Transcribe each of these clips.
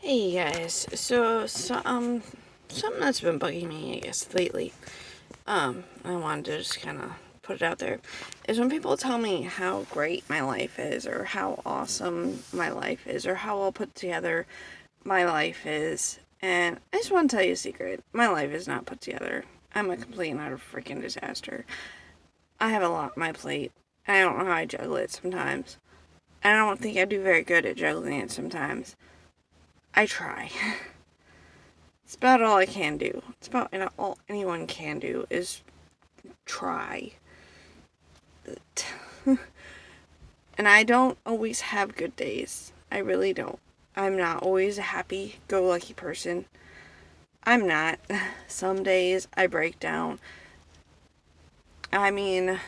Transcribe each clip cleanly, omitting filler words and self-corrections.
Hey guys, something that's been bugging me, I guess, lately, I wanted to just kind of put it out there, is when people tell me how great my life is, or how awesome my life is, or how well put together my life is, and I just want to tell you a secret, my life is not put together. I'm a complete and utter freaking disaster. I have a lot on my plate, and I don't know how I juggle it sometimes, and I don't think I do very good at juggling it sometimes. I try. It's about all I can do. It's about all anyone can do is try. And I don't always have good days. I really don't. I'm not always a happy-go-lucky person. I'm not. Some days I break down. I mean,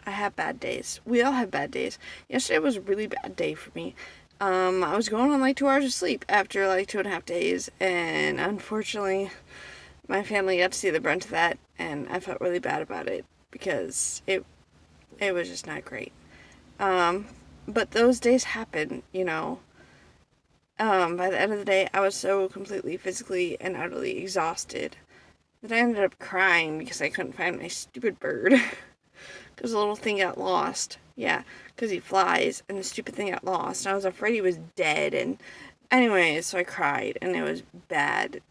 I have bad days. We all have bad days. Yesterday was a really bad day for me. I was going on like 2 hours of sleep after like 2.5 days, and unfortunately, my family got to see the brunt of that, and I felt really bad about it because it was just not great. But those days happen, you know. By the end of the day, I was so completely physically and utterly exhausted that I ended up crying because I couldn't find my stupid bird. Because the little thing got lost. Yeah, because he flies, and the stupid thing got lost. And I was afraid he was dead, and anyways, so I cried, and it was bad,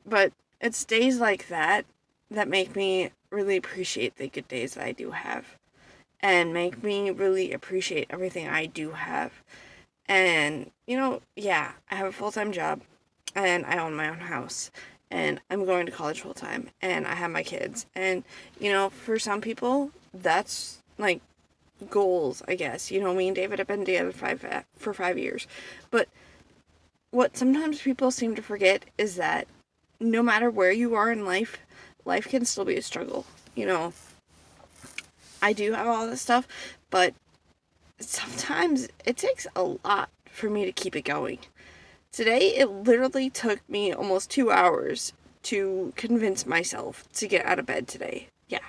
but it's days like that that make me really appreciate the good days that I do have, and make me really appreciate everything I do have. And, yeah, I have a full-time job, and I own my own house, and I'm going to college full-time, and I have my kids. And, for some people, that's, like, goals, I guess. Me and David have been together for 5 years. But what sometimes people seem to forget is that no matter where you are in life, life can still be a struggle. I do have all this stuff, but sometimes it takes a lot for me to keep it going. Today, it literally took me almost 2 hours to convince myself to get out of bed today. Yeah,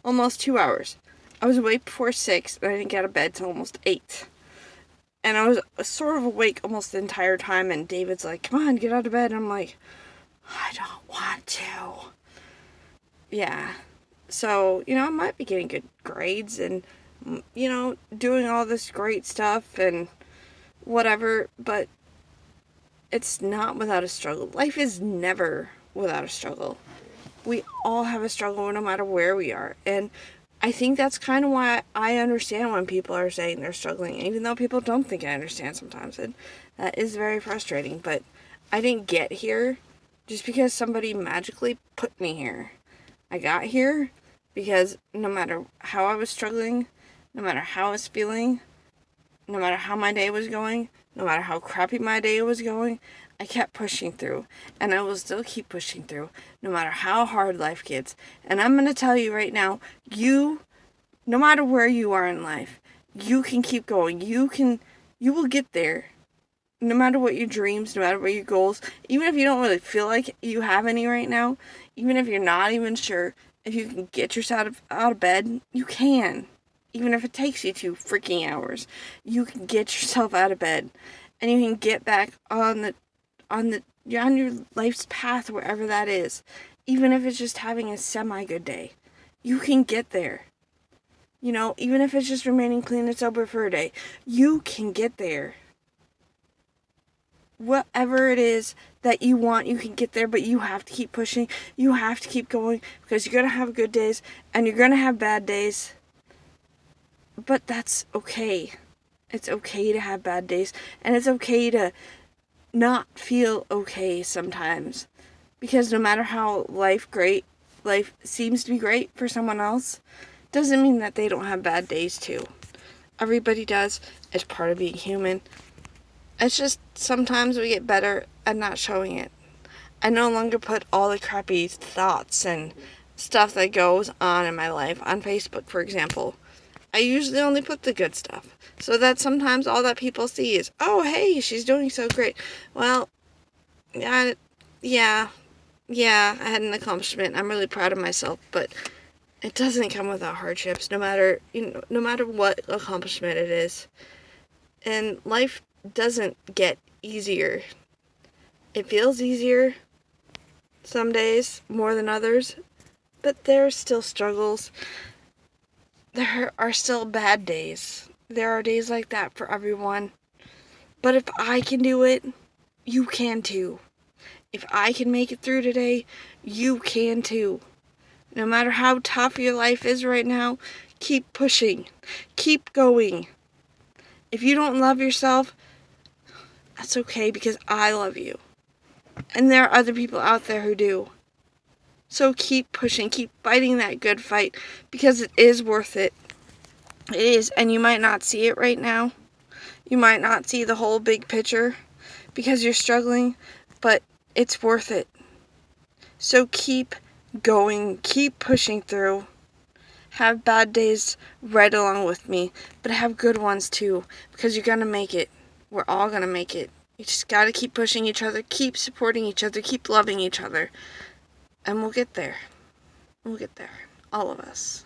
almost 2 hours. I was awake before 6, and I didn't get out of bed till almost 8. And I was sort of awake almost the entire time, and David's like, come on, get out of bed. And I'm like, I don't want to. Yeah. So, I might be getting good grades and, doing all this great stuff and whatever, but it's not without a struggle. Life is never without a struggle. We all have a struggle no matter where we are. And I think that's kind of why I understand when people are saying they're struggling, even though people don't think I understand sometimes. And that is very frustrating. But I didn't get here just because somebody magically put me here. I got here because no matter how I was struggling, no matter how I was feeling, no matter how my day was going, no matter how crappy my day was going, I kept pushing through. And I will still keep pushing through, no matter how hard life gets. And I'm going to tell you right now, no matter where you are in life, you can keep going. You will get there. No matter what your dreams, no matter what your goals, even if you don't really feel like you have any right now, even if you're not even sure if you can get yourself out of bed, you can. Even if it takes you 2 freaking hours, you can get yourself out of bed, and you can get back on your life's path, wherever that is. Even if it's just having a semi-good day, you can get there. Even if it's just remaining clean and sober for a day, you can get there. Whatever it is that you want, you can get there, but you have to keep pushing. You have to keep going, because you're going to have good days and you're going to have bad days. But that's okay. It's okay to have bad days, and it's okay to not feel okay sometimes. Because no matter how life seems to be great for someone else, doesn't mean that they don't have bad days too. Everybody does. It's part of being human. It's just sometimes we get better at not showing it. I no longer put all the crappy thoughts and stuff that goes on in my life on Facebook, for example. I usually only put the good stuff, so that sometimes all that people see is, oh, hey, she's doing so great. Well, yeah, I had an accomplishment. I'm really proud of myself, but it doesn't come without hardships, no matter what accomplishment it is. And life doesn't get easier. It feels easier some days more than others, but there are still struggles. There are still bad days. There are days like that for everyone. But if I can do it, you can too. If I can make it through today, you can too. No matter how tough your life is right now, keep pushing. Keep going. If you don't love yourself, that's okay, because I love you. And there are other people out there who do. So keep pushing, keep fighting that good fight, because it is worth it. It is, and you might not see it right now. You might not see the whole big picture because you're struggling, but it's worth it. So keep going, keep pushing through. Have bad days right along with me, but have good ones too, because you're gonna make it. We're all gonna make it. You just gotta keep pushing each other, keep supporting each other, keep loving each other, and we'll get there. We'll get there. All of us.